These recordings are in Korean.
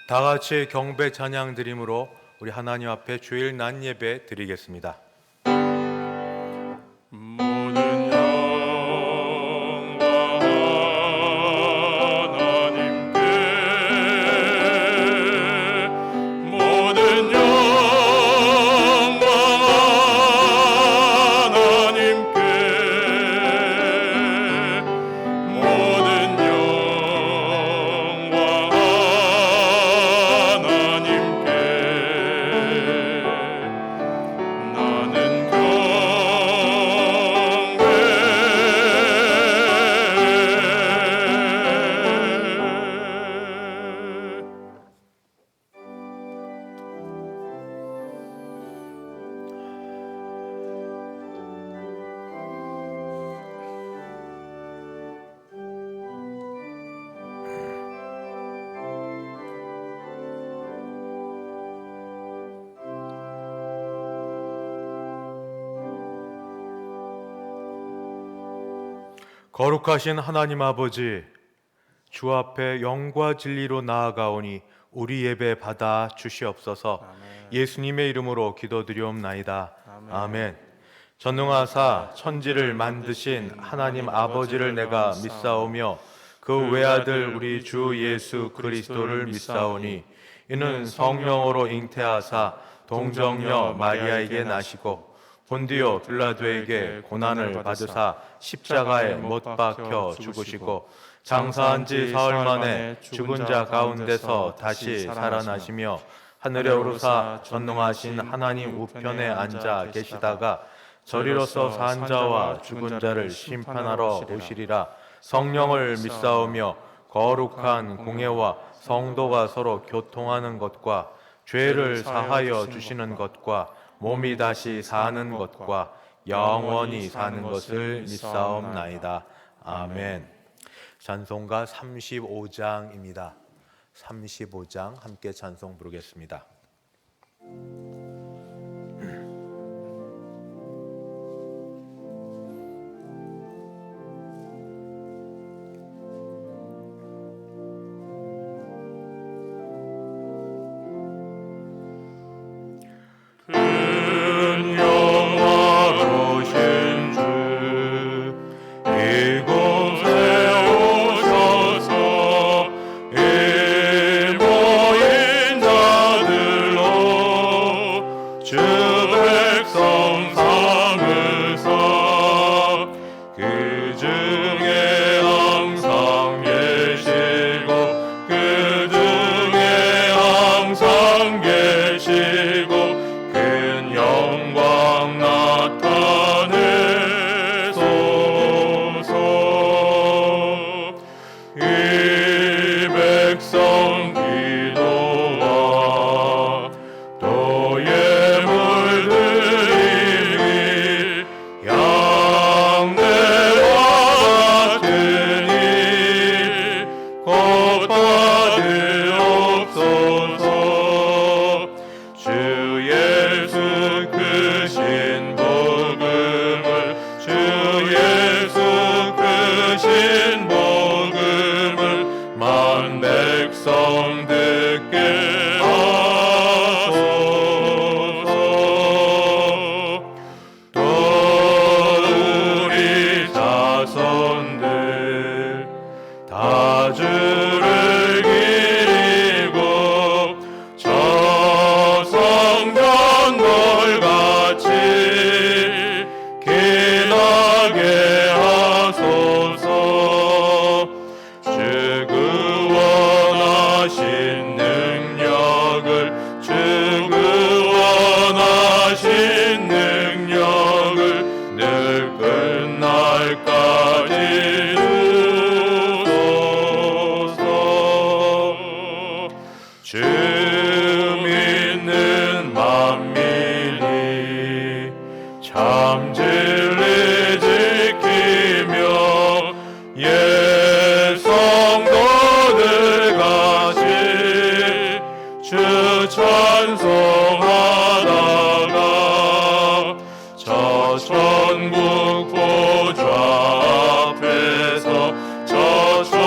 다 같이 경배 찬양 드림으로 우리 하나님 앞에 주일 낮 예배 드리겠습니다. 모든 영광 하나님께, 모든 영광 하나님께, 모든 영광 하나님께. 나는 거룩하신 하나님 아버지, 주 앞에 영과 진리로 나아가오니 우리 예배 받아 주시옵소서. 예수님의 이름으로 기도드리옵나이다. 아멘. 전능하사 천지를 만드신 하나님 아버지를 내가 믿사오며 그 외아들 우리 주 예수 그리스도를 믿사오니 이는 성령으로 잉태하사 동정녀 마리아에게 나시고 본디오 빌라도에게 고난을 받으사 십자가에 못 박혀 죽으시고 장사한 지 사흘 만에 죽은 자 가운데서 다시 살아나시며 하늘에 오르사 전능하신 하나님 우편에 앉아 계시다가 저리로서 산 자와 죽은 자를 심판하러 오시리라. 성령을 믿사오며 거룩한 공회와 성도가 서로 교통하는 것과 죄를 사하여 주시는 것과 몸이 다시 사는 것과 영원히 사는 것을 믿사옵나이다. 아멘. 찬송가 35장입니다. 35장 함께 찬송 부르겠습니다.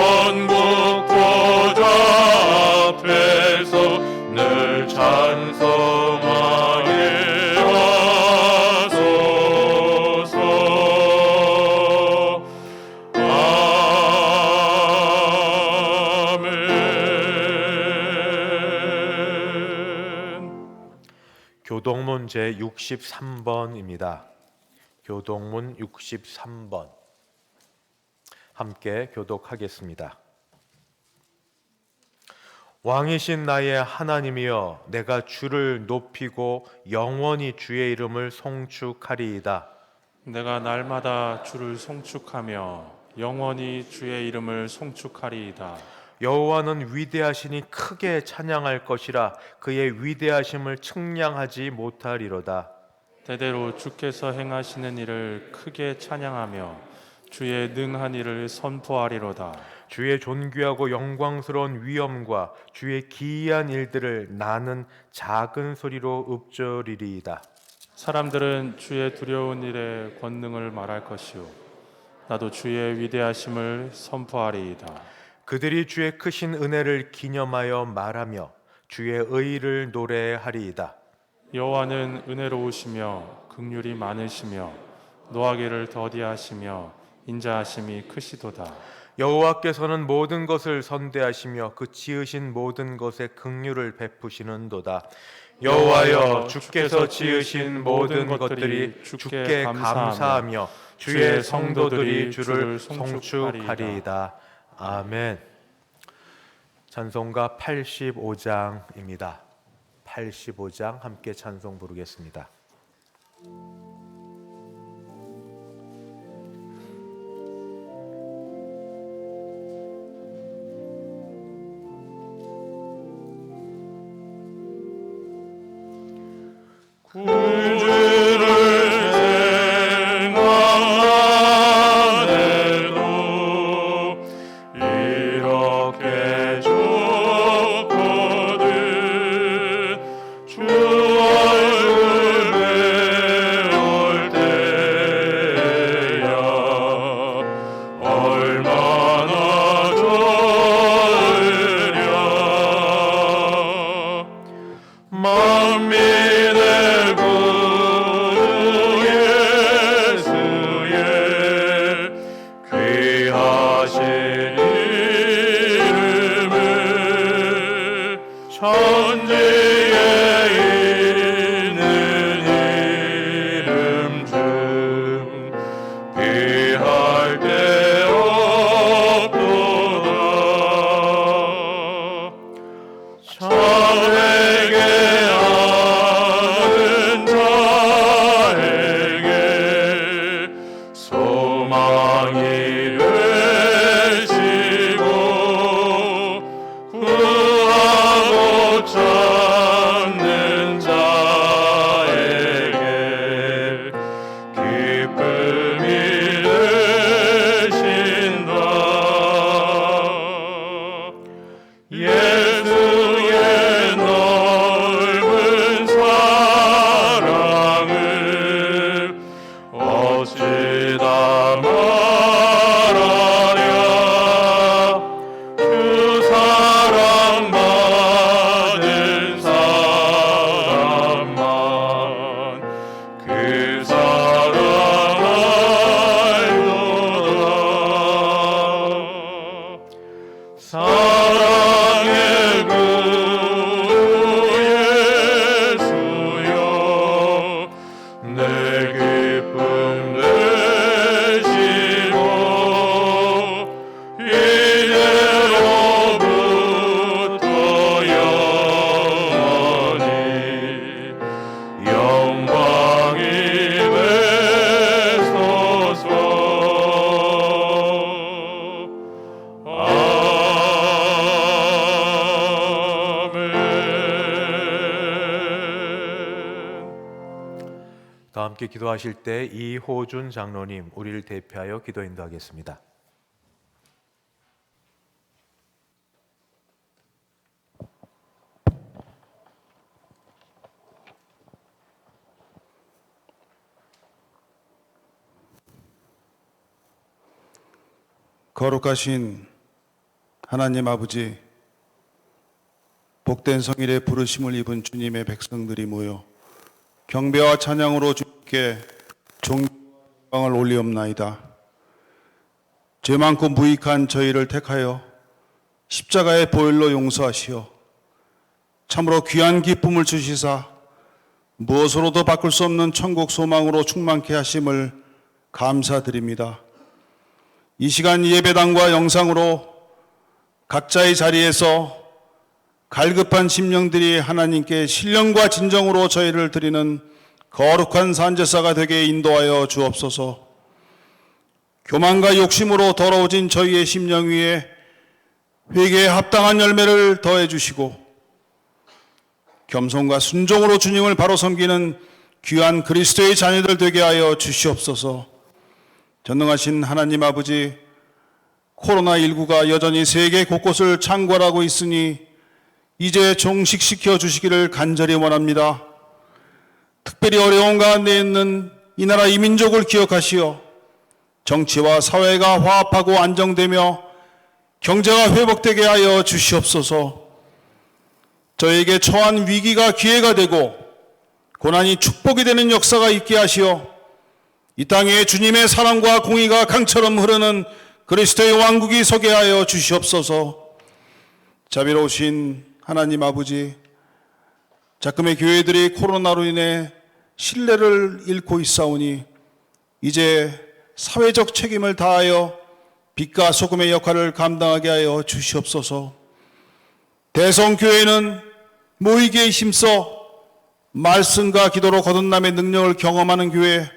천국 보좌 앞에서 교동문 제 63번입니다. 교동문 63번 함께 교독하겠습니다. 왕이신 나의 하나님이여, 내가 주를 높이고 영원히 주의 이름을 송축하리이다. 내가 날마다 주를 송축하며 영원히 주의 이름을 송축하리이다. 여호와는 위대하시니 크게 찬양할 것이라. 그의 위대하심을 측량하지 못하리로다. 대대로 주께서 행하시는 일을 크게 찬양하며 주의 능한 일을 선포하리로다. 주의 존귀하고 영광스러운 위엄과 주의 기이한 일들을 나는 작은 소리로 읊조리리이다. 사람들은 주의 두려운 일의 권능을 말할 것이요 나도 주의 위대하심을 선포하리이다. 그들이 주의 크신 은혜를 기념하여 말하며 주의 의를 노래하리이다. 여호와는 은혜로우시며 긍휼이 많으시며 노하기를 더디하시며 인자하심이 크시도다. 여호와께서는 모든 것을 선대하시며 그 지으신 모든 것에 긍휼을 베푸시는도다. 여호와여, 주께서 지으신 모든 것들이 주께 감사하며 주의 성도들이 주를 송축하리이다. 아멘. 찬송가 85장입니다. 85장 함께 찬송 부르겠습니다. 구주를 생각해도 이렇게 좋거든. 주 얼굴 배울 때야 얼마나 좋으랴. 만민의 천지에 있는 이름 중 비할 데 없도다. 자에게 아는 자에게 소망이 되시고 찾는 자에게 기쁨이 되신다. 예수의 넓은 사랑을 어찌다 말하랴. 주 사랑 받은 사람만 그 사랑 알도다. 사랑의 구주 예수여, 내 기쁨 되시고 이제로부터 영원히 영광이 되소서. 아멘. 다 함께 기도하실 때 이호준 장로님 우리를 대표하여 기도 인도하겠습니다. 거룩하신 하나님 아버지, 복된 성일에 부르심을 입은 주님의 백성들이 모여 경배와 찬양으로 주님께 존경을 올리옵나이다. 죄 많고 무익한 저희를 택하여 십자가의 보혈로 용서하시어 참으로 귀한 기쁨을 주시사 무엇으로도 바꿀 수 없는 천국 소망으로 충만케 하심을 감사드립니다. 이 시간 예배당과 영상으로 각자의 자리에서 갈급한 심령들이 하나님께 신령과 진정으로 저희를 드리는 거룩한 산제사가 되게 인도하여 주옵소서. 교만과 욕심으로 더러워진 저희의 심령 위에 회개에 합당한 열매를 더해 주시고 겸손과 순종으로 주님을 바로 섬기는 귀한 그리스도의 자녀들 되게 하여 주시옵소서. 전능하신 하나님 아버지, 코로나19가 여전히 세계 곳곳을 창궐하고 있으니 이제 종식시켜 주시기를 간절히 원합니다. 특별히 어려운 가운데 있는 이 나라 이 민족을 기억하시어 정치와 사회가 화합하고 안정되며 경제가 회복되게 하여 주시옵소서. 저에게 처한 위기가 기회가 되고 고난이 축복이 되는 역사가 있게 하시어 이 땅에 주님의 사랑과 공의가 강처럼 흐르는 그리스도의 왕국이 서게 하여 주시옵소서. 자비로우신 하나님 아버지, 작금의 교회들이 코로나로 인해 신뢰를 잃고 있사오니 이제 사회적 책임을 다하여 빛과 소금의 역할을 감당하게 하여 주시옵소서. 대성교회는 모이기에 힘써 말씀과 기도로 거듭남의 능력을 경험하는 교회,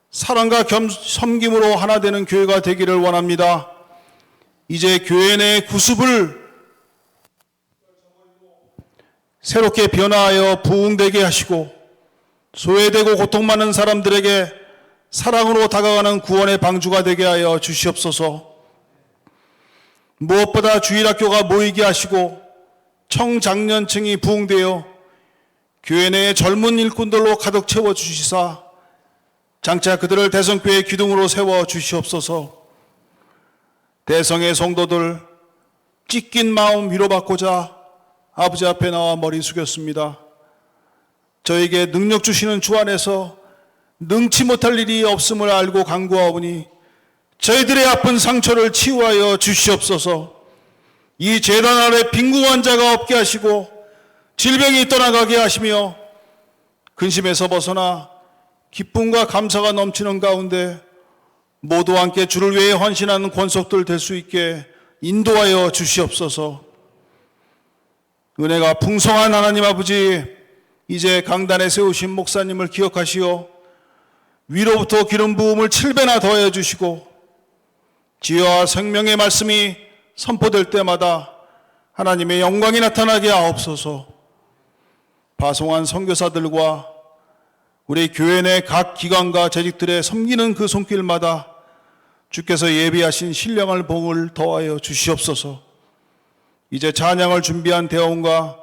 사랑과 섬김으로 하나 되는 교회가 되기를 원합니다. 이제 교회 내 구습을 새롭게 변화하여 부흥되게 하시고 소외되고 고통 많은 사람들에게 사랑으로 다가가는 구원의 방주가 되게 하여 주시옵소서. 무엇보다 주일학교가 모이게 하시고 청장년층이 부흥되어 교회 내의 젊은 일꾼들로 가득 채워주시사 장차 그들을 대성교회의 기둥으로 세워주시옵소서. 대성의 성도들 찢긴 마음 위로받고자 아버지 앞에 나와 머리 숙였습니다. 저에게 능력 주시는 주 안에서 능치 못할 일이 없음을 알고 간구하오니 저희들의 아픈 상처를 치유하여 주시옵소서. 이 제단 아래 빈궁한 자가 없게 하시고 질병이 떠나가게 하시며 근심에서 벗어나 기쁨과 감사가 넘치는 가운데 모두와 함께 주를 위해 헌신하는 권속들 될 수 있게 인도하여 주시옵소서. 은혜가 풍성한 하나님 아버지, 이제 강단에 세우신 목사님을 기억하시어 위로부터 기름 부음을 7배나 더해 주시고 지혜와 생명의 말씀이 선포될 때마다 하나님의 영광이 나타나게 하옵소서. 파송한 선교사들과 우리 교회 내 각 기관과 재직들의 섬기는 그 손길마다 주께서 예비하신 신령한 복을 더하여 주시옵소서. 이제 찬양을 준비한 대원과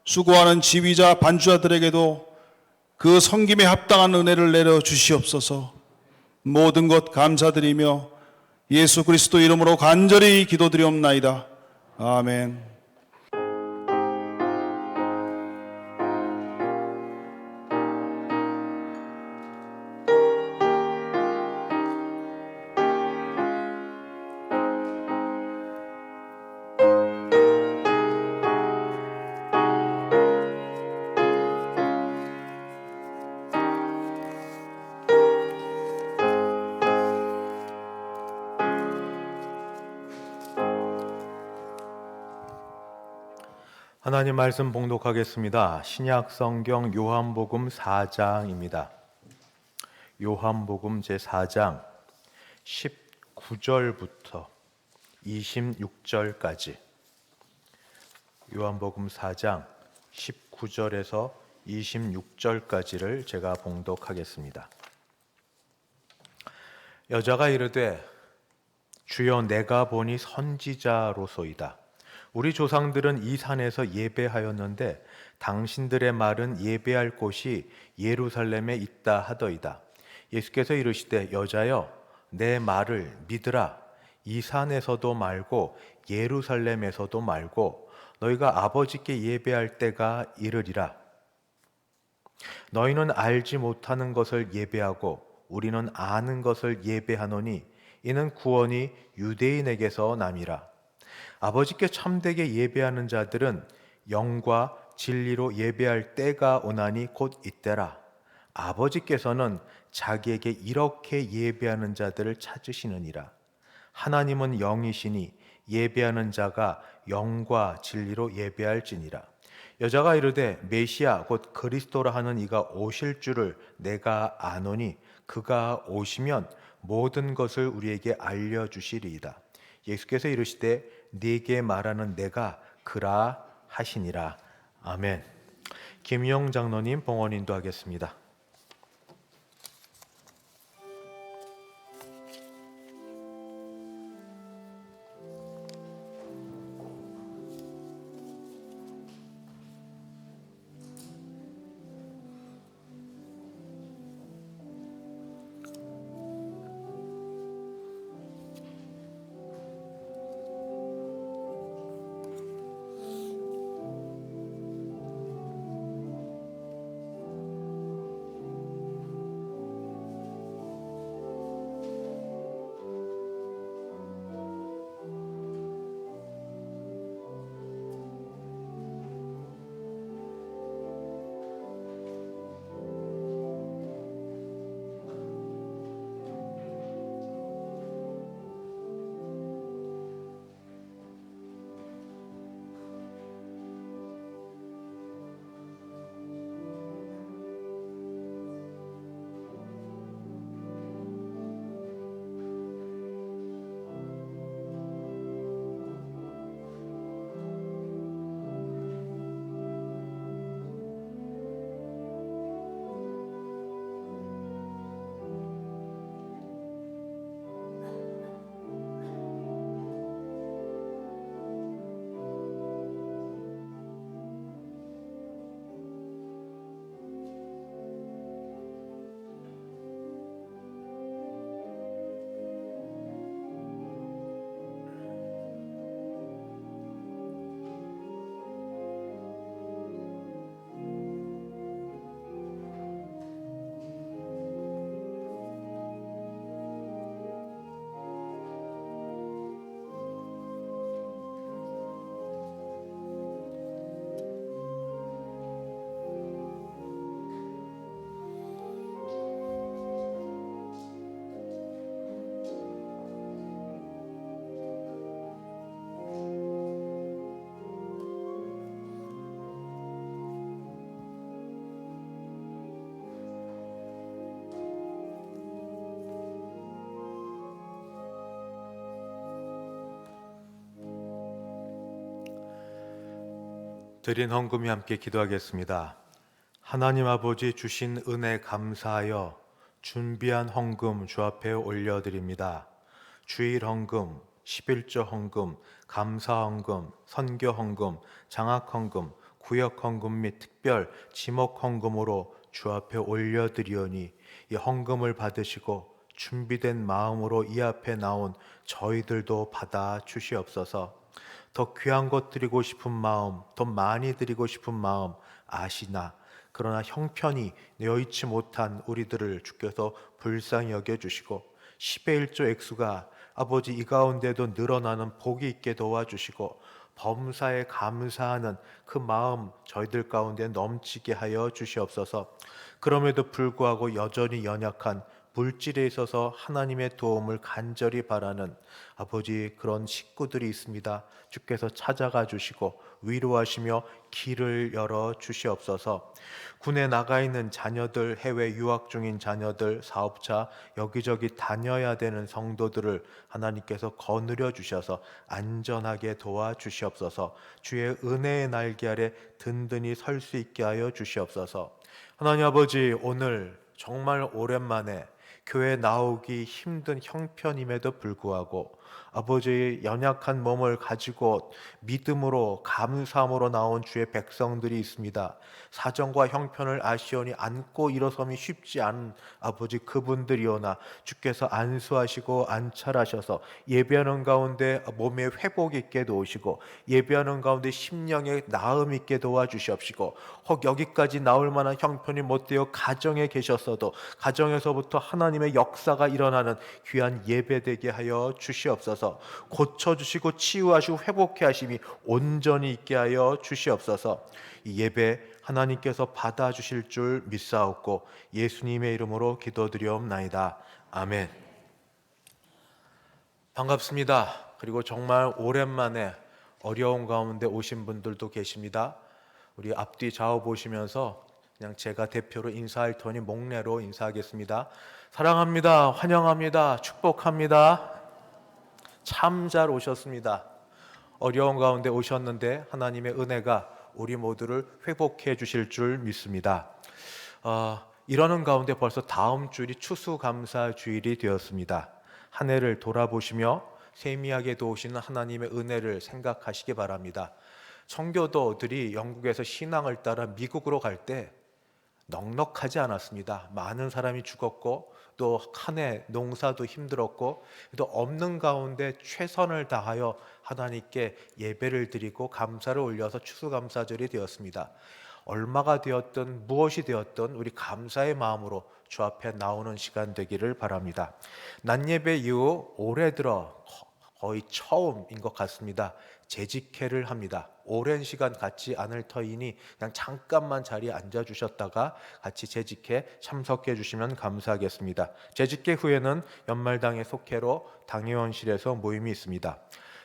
수고하는 지휘자 반주자들에게도 그 섬김에 합당한 은혜를 내려 주시옵소서. 모든 것 감사드리며 예수 그리스도 이름으로 간절히 기도드리옵나이다. 아멘. 하나님 말씀 봉독하겠습니다. 신약 성경 요한복음 4장입니다. 요한복음 제4장 19절부터 26절까지 요한복음 4장 19절에서 26절까지를 제가 봉독하겠습니다. 여자가 이르되 주여 내가 보니 선지자로소이다. 우리 조상들은 이 산에서 예배하였는데 당신들의 말은 예배할 곳이 예루살렘에 있다 하더이다. 예수께서 이르시되 여자여 내 말을 믿으라. 이 산에서도 말고 예루살렘에서도 말고 너희가 아버지께 예배할 때가 이르리라. 너희는 알지 못하는 것을 예배하고 우리는 아는 것을 예배하노니 이는 구원이 유대인에게서 남이라. 아버지께 참되게 예배하는 자들은 영과 진리로 예배할 때가 오나니 곧 이때라. 아버지께서는 자기에게 이렇게 예배하는 자들을 찾으시느니라. 하나님은 영이시니 예배하는 자가 영과 진리로 예배할지니라. 여자가 이르되 메시아 곧 그리스도라 하는 이가 오실 줄을 내가 아노니 그가 오시면 모든 것을 우리에게 알려주시리이다. 예수께서 이르시되 네게 말하는 내가 그라 하시니라. 아멘. 김영 장로님 봉헌 인도하겠습니다. 드린 헌금이 함께 기도하겠습니다. 하나님 아버지 주신 은혜 감사하여 준비한 헌금 주 앞에 올려드립니다. 주일 헌금, 11조 헌금, 감사 헌금, 선교 헌금, 장학 헌금, 구역 헌금 및 특별 지목 헌금으로 주 앞에 올려드리오니 이 헌금을 받으시고 준비된 마음으로 이 앞에 나온 저희들도 받아 주시옵소서. 더 귀한 것 드리고 싶은 마음, 더 많이 드리고 싶은 마음 아시나 그러나 형편이 여의치 못한 우리들을 주께서 불쌍히 여겨주시고 10의 1조 액수가 아버지 이 가운데도 늘어나는 복이 있게 도와주시고 범사에 감사하는 그 마음 저희들 가운데 넘치게 하여 주시옵소서. 그럼에도 불구하고 여전히 연약한 물질에 있어서 하나님의 도움을 간절히 바라는 아버지 그런 식구들이 있습니다. 주께서 찾아가 주시고 위로하시며 길을 열어 주시옵소서. 군에 나가 있는 자녀들, 해외 유학 중인 자녀들, 사업자 여기저기 다녀야 되는 성도들을 하나님께서 거느려 주셔서 안전하게 도와주시옵소서. 주의 은혜의 날개 아래 든든히 설 수 있게 하여 주시옵소서. 하나님 아버지, 오늘 정말 오랜만에 교회 나오기 힘든 형편임에도 불구하고 아버지의 연약한 몸을 가지고 믿음으로 감사함으로 나온 주의 백성들이 있습니다. 사정과 형편을 아시오니 안고 일어섬이 쉽지 않은 아버지 그분들이오나 주께서 안수하시고 안찰하셔서 예배하는 가운데 몸에 회복 있게 도우시고 예배하는 가운데 심령에 나음 있게 도와주시옵시고 혹 여기까지 나올 만한 형편이 못되어 가정에 계셨어도 가정에서부터 하나님의 역사가 일어나는 귀한 예배되게 하여 주시옵소서. 주시옵소서. 고쳐주시고 치유하시고 회복해 하심이 온전히 있게 하여 주시옵소서. 이 예배 하나님께서 받아주실 줄 믿사옵고 예수님의 이름으로 기도드리옵나이다. 아멘. 반갑습니다. 그리고 정말 오랜만에 어려운 가운데 오신 분들도 계십니다. 우리 앞뒤 좌우 보시면서 그냥 제가 대표로 인사할 터니 목례로 인사하겠습니다. 사랑합니다. 환영합니다. 축복합니다. 참 잘 오셨습니다. 어려운 가운데 오셨는데 하나님의 은혜가 우리 모두를 회복해 주실 줄 믿습니다. 이러는 가운데 벌써 다음 주일이 추수감사 주일이 되었습니다. 한 해를 돌아보시며 세미하게 도우시는 하나님의 은혜를 생각하시기 바랍니다. 청교도들이 영국에서 신앙을 따라 미국으로 갈 때 넉넉하지 않았습니다. 많은 사람이 죽었고 또 한 해 농사도 힘들었고 또 없는 가운데 최선을 다하여 하나님께 예배를 드리고 감사를 올려서 추수감사절이 되었습니다. 얼마가 되었든 무엇이 되었든 우리 감사의 마음으로 주 앞에 나오는 시간 되기를 바랍니다. 낮예배 이후 올해 들어 거의 처음인 것 같습니다. 재직회를 합니다. 오랜 시간 같지 않을 터이니 그냥 잠깐만 자리에 앉아주셨다가 같이 재직회 참석해 주시면 감사하겠습니다. 재직회 후에는 연말당회 속회로 당회원실에서 모임이 있습니다.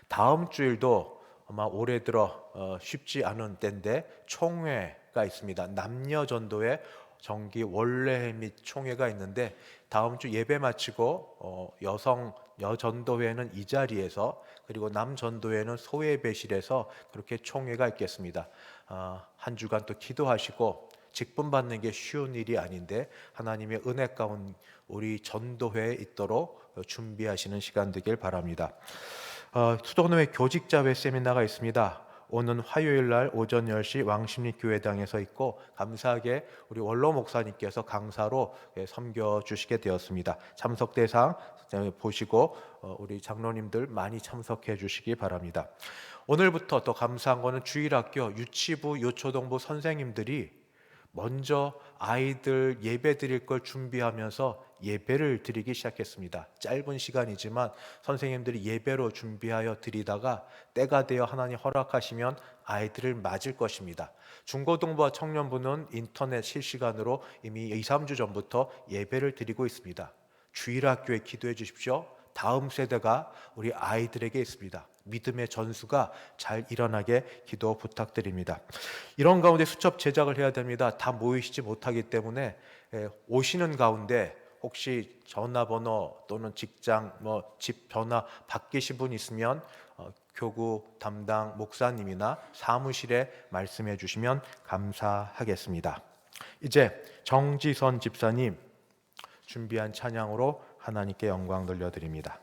다음 주일도 아마 올해 들어 쉽지 않은 때인데 총회가 있습니다. 남녀전도회 정기 원래 및 총회가 있는데 다음 주 예배 마치고 여전도회는 이 자리에서 그리고 남전도회는 소예배실에서 그렇게 총회가 있겠습니다. 한 주간 또 기도하시고 직분 받는 게 쉬운 일이 아닌데 하나님의 은혜 가운 우리 전도회에 있도록 준비하시는 시간 되길 바랍니다. 수도원회 교직자회 세미나가 있습니다. 오는 화요일 날 오전 10시 왕십리교회당에서 있고 감사하게 우리 원로 목사님께서 강사로 섬겨주시게 되었습니다. 참석 대상 보시고 우리 장로님들 많이 참석해 주시기 바랍니다. 오늘부터 또 감사한 거는 주일학교 유치부 요초동부 선생님들이 먼저 아이들 예배 드릴 걸 준비하면서 예배를 드리기 시작했습니다. 짧은 시간이지만 선생님들이 예배로 준비하여 드리다가 때가 되어 하나님 허락하시면 아이들을 맞을 것입니다. 중고등부와 청년부는 인터넷 실시간으로 이미 2-3주 전부터 예배를 드리고 있습니다. 주일학교에 기도해 주십시오. 다음 세대가 우리 아이들에게 있습니다. 믿음의 전수가 잘 일어나게 기도 부탁드립니다. 이런 가운데 수첩 제작을 해야 됩니다. 다 모이시지 못하기 때문에 오시는 가운데 혹시 전화번호 또는 직장 집 전화 바뀌신 분 있으면 교구 담당 목사님이나 사무실에 말씀해 주시면 감사하겠습니다. 이제 정지선 집사님 준비한 찬양으로 하나님께 영광 돌려드립니다.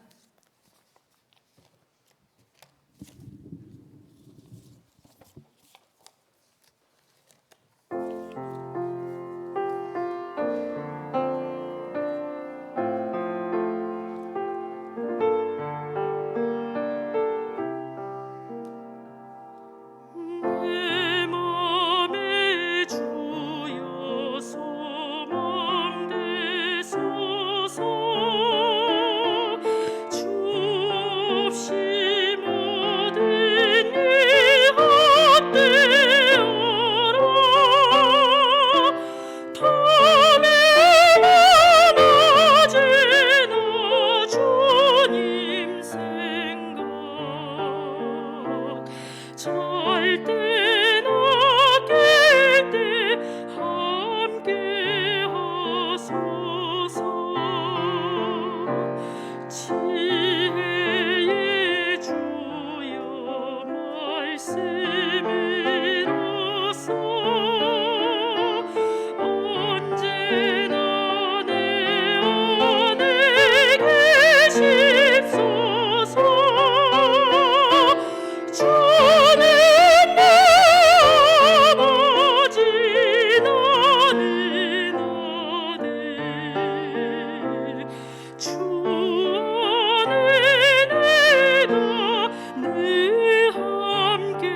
늘 함께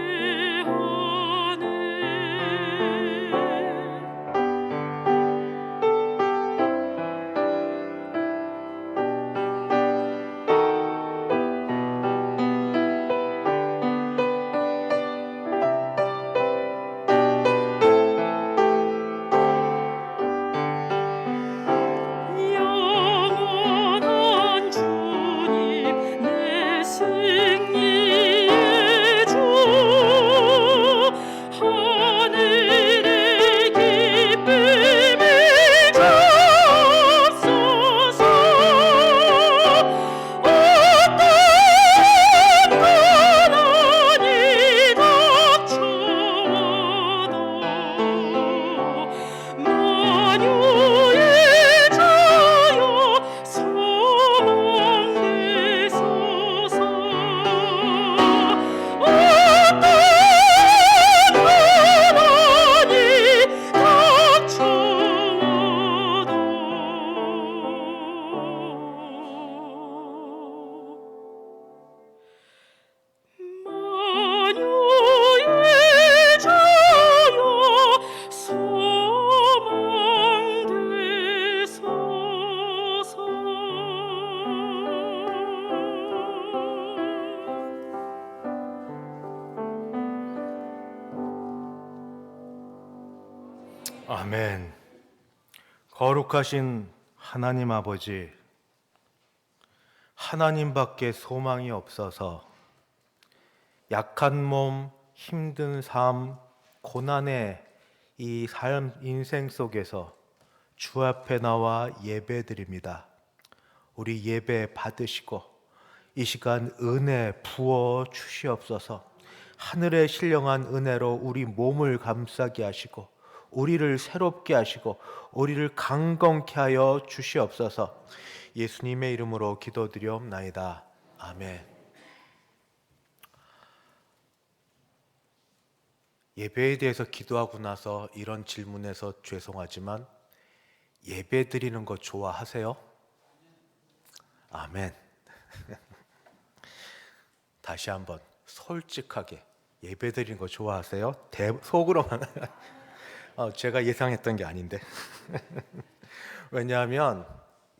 아멘. 거룩하신 하나님 아버지, 하나님밖에 소망이 없어서 약한 몸, 힘든 삶, 고난의 이 삶 인생 속에서 주 앞에 나와 예배드립니다. 우리 예배 받으시고 이 시간 은혜 부어 주시옵소서. 하늘의 신령한 은혜로 우리 몸을 감싸게 하시고 우리를 새롭게 하시고 우리를 강건케 하여 주시옵소서. 예수님의 이름으로 기도드리옵나이다. 아멘. 예배에 대해서 기도하고 나서 이런 질문에서 죄송하지만 예배 드리는 거 좋아하세요? 아멘. 다시 한번 솔직하게 예배 드리는 거 좋아하세요? 속으로만 제가 예상했던 게 아닌데 왜냐하면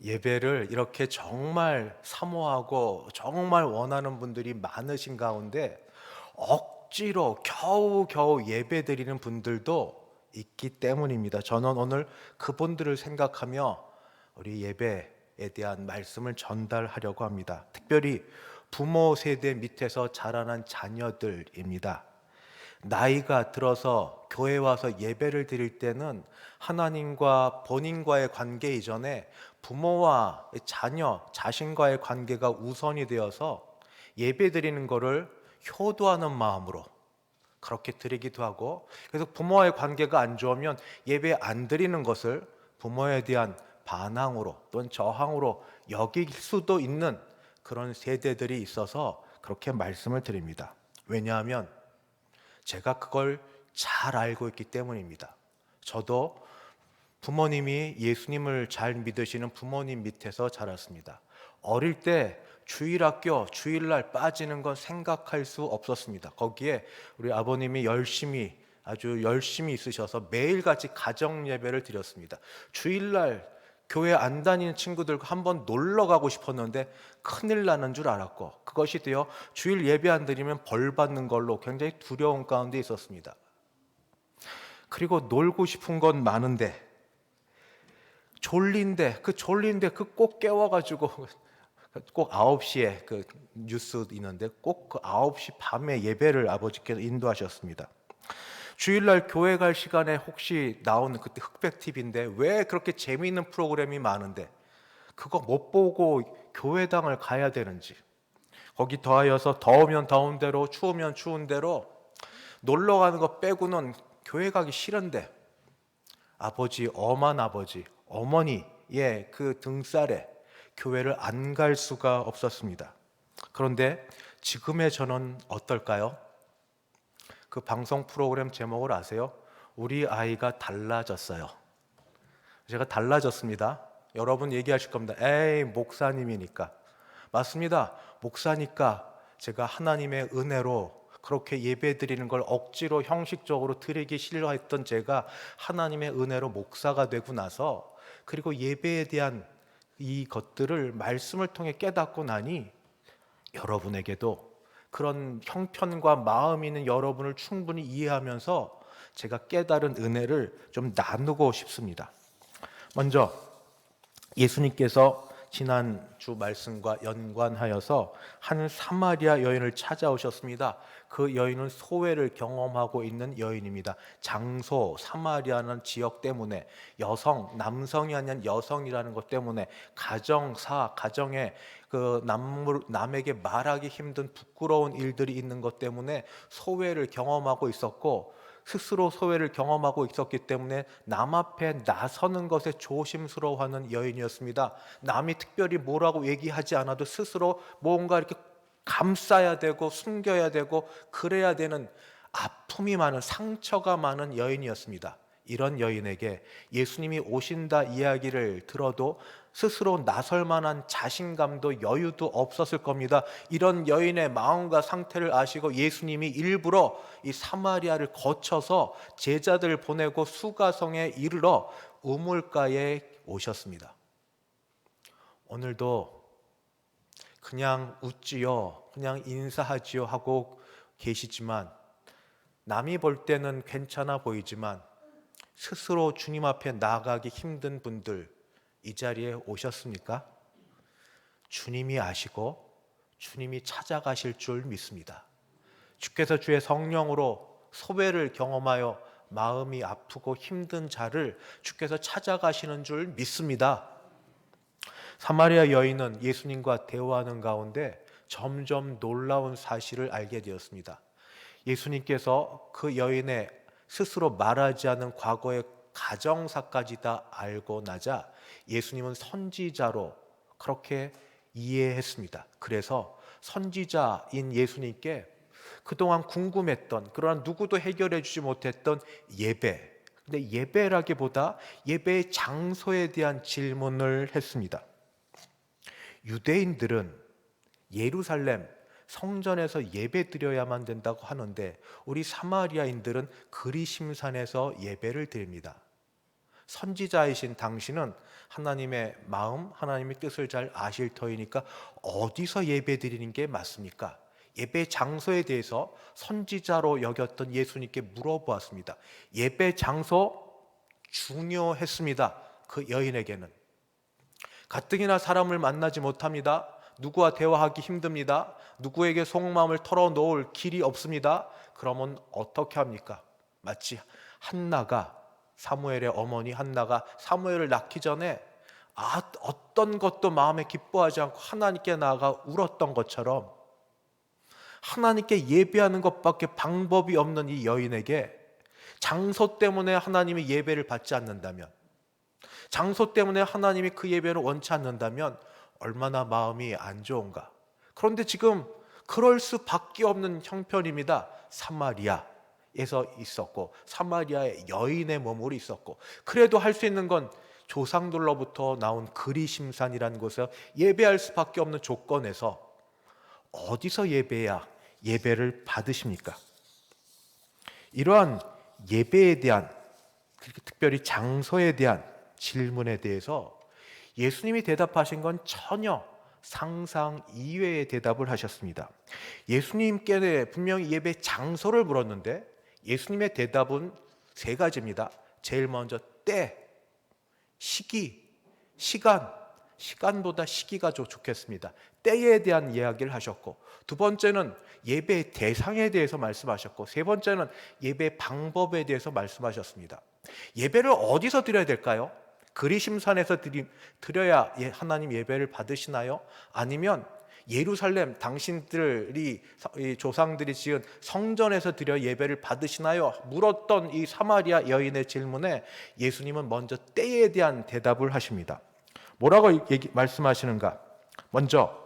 예배를 이렇게 정말 사모하고 정말 원하는 분들이 많으신 가운데 억지로 겨우겨우 예배 드리는 분들도 있기 때문입니다. 저는 오늘 그분들을 생각하며 우리 예배에 대한 말씀을 전달하려고 합니다. 특별히 부모 세대 밑에서 자라난 자녀들입니다. 나이가 들어서 교회 와서 예배를 드릴 때는 하나님과 본인과의 관계 이전에 부모와 자녀, 자신과의 관계가 우선이 되어서 예배 드리는 것을 효도하는 마음으로 그렇게 드리기도 하고, 그래서 부모와의 관계가 안 좋으면 예배 안 드리는 것을 부모에 대한 반항으로 또는 저항으로 여길 수도 있는 그런 세대들이 있어서 그렇게 말씀을 드립니다. 왜냐하면 제가 그걸 잘 알고 있기 때문입니다. 저도 부모님이 예수님을 잘 믿으시는 부모님 밑에서 자랐습니다. 어릴 때 주일학교, 주일날 빠지는 건 생각할 수 없었습니다. 거기에 우리 아버님이 아주 열심히 있으셔서 매일같이 가정 예배를 드렸습니다. 주일날 교회 안 다니는 친구들과 한번 놀러 가고 싶었는데 큰일 나는 줄 알았고, 그것이 되어 주일 예배 안 드리면 벌 받는 걸로 굉장히 두려운 가운데 있었습니다. 그리고 놀고 싶은 건 많은데 졸린데 꼭 깨워가지고 꼭 9시에 그 뉴스 있는데 꼭 그 9시 밤에 예배를 아버지께서 인도하셨습니다. 주일날 교회 갈 시간에 혹시 나오는 그때 흑백 TV인데 왜 그렇게 재미있는 프로그램이 많은데 그거 못 보고 교회당을 가야 되는지, 거기 더하여서 더우면 더운 대로 추우면 추운 대로 놀러 가는 거 빼고는 교회 가기 싫은데 아버지, 엄한 아버지, 어머니의 그 등살에 교회를 안 갈 수가 없었습니다. 그런데 지금의 저는 어떨까요? 그 방송 프로그램 제목을 아세요? 우리 아이가 달라졌어요. 제가 달라졌습니다. 여러분 얘기하실 겁니다. 에이, 목사님이니까. 맞습니다. 목사니까 제가 하나님의 은혜로 그렇게 예배 드리는 걸 억지로 형식적으로 드리기 싫어했던 제가 하나님의 은혜로 목사가 되고 나서, 그리고 예배에 대한 이 것들을 말씀을 통해 깨닫고 나니 여러분에게도 그런 형편과 마음이 있는 여러분을 충분히 이해하면서 제가 깨달은 은혜를 좀 나누고 싶습니다. 먼저 예수님께서 지난주 말씀과 연관하여서 한 사마리아 여인을 찾아오셨습니다. 그 여인은 소외를 경험하고 있는 여인입니다. 장소, 사마리아는 지역 때문에 남성이 아닌 여성이라는 것 때문에 가정에 그 남에게 말하기 힘든 부끄러운 일들이 있는 것 때문에 소외를 경험하고 있었고, 스스로 소외를 경험하고 있었기 때문에 남 앞에 나서는 것에 조심스러워하는 여인이었습니다. 남이 특별히 뭐라고 얘기하지 않아도 스스로 뭔가 이렇게 감싸야 되고 숨겨야 되고 그래야 되는 아픔이 많은, 상처가 많은 여인이었습니다. 이런 여인에게 예수님이 오신다 이야기를 들어도 스스로 나설 만한 자신감도 여유도 없었을 겁니다. 이런 여인의 마음과 상태를 아시고 예수님이 일부러 이 사마리아를 거쳐서 제자들을 보내고 수가성에 이르러 우물가에 오셨습니다. 오늘도 그냥 웃지요, 그냥 인사하지요 하고 계시지만, 남이 볼 때는 괜찮아 보이지만 스스로 주님 앞에 나아가기 힘든 분들 이 자리에 오셨습니까? 주님이 아시고 주님이 찾아가실 줄 믿습니다. 주께서 주의 성령으로 소외를 경험하여 마음이 아프고 힘든 자를 주께서 찾아가시는 줄 믿습니다. 사마리아 여인은 예수님과 대화하는 가운데 점점 놀라운 사실을 알게 되었습니다. 예수님께서 그 여인의 스스로 말하지 않은 과거의 가정사까지 다 알고 나자 예수님은 선지자로 그렇게 이해했습니다. 그래서 선지자인 예수님께 그동안 궁금했던, 그러나 누구도 해결해 주지 못했던 예배, 근데 예배라기보다 예배의 장소에 대한 질문을 했습니다. 유대인들은 예루살렘 성전에서 예배 드려야만 된다고 하는데 우리 사마리아인들은 그리심산에서 예배를 드립니다. 선지자이신 당신은 하나님의 마음, 하나님의 뜻을 잘 아실 터이니까 어디서 예배 드리는 게 맞습니까? 예배 장소에 대해서 선지자로 여겼던 예수님께 물어보았습니다. 예배 장소 중요했습니다. 그 여인에게는. 가뜩이나 사람을 만나지 못합니다. 누구와 대화하기 힘듭니다. 누구에게 속마음을 털어놓을 길이 없습니다. 그러면 어떻게 합니까? 마치 한나가, 사무엘의 어머니 한나가 사무엘을 낳기 전에 어떤 것도 마음에 기뻐하지 않고 하나님께 나아가 울었던 것처럼 하나님께 예배하는 것밖에 방법이 없는 이 여인에게 장소 때문에 하나님의 예배를 받지 않는다면, 장소 때문에 하나님이 그 예배를 원치 않는다면 얼마나 마음이 안 좋은가. 그런데 지금 그럴 수밖에 없는 형편입니다. 사마리아에서 있었고 사마리아의 여인의 몸으로 있었고, 그래도 할 수 있는 건 조상들로부터 나온 그리심산이라는 곳에서 예배할 수밖에 없는 조건에서 어디서 예배해야 예배를 받으십니까? 이러한 예배에 대한, 특별히 장소에 대한 질문에 대해서 예수님이 대답하신 건 전혀 상상 이외의 대답을 하셨습니다. 예수님께 분명히 예배 장소를 물었는데 예수님의 대답은 세 가지입니다. 제일 먼저 때, 시기, 시간보다 시기가 좋겠습니다. 때에 대한 이야기를 하셨고, 두 번째는 예배의 대상에 대해서 말씀하셨고, 세 번째는 예배 방법에 대해서 말씀하셨습니다. 예배를 어디서 드려야 될까요? 그리심산에서 드려야 하나님 예배를 받으시나요? 아니면 예루살렘 당신들이 조상들이 지은 성전에서 드려 예배를 받으시나요? 물었던 이 사마리아 여인의 질문에 예수님은 먼저 때에 대한 대답을 하십니다. 뭐라고 말씀하시는가? 먼저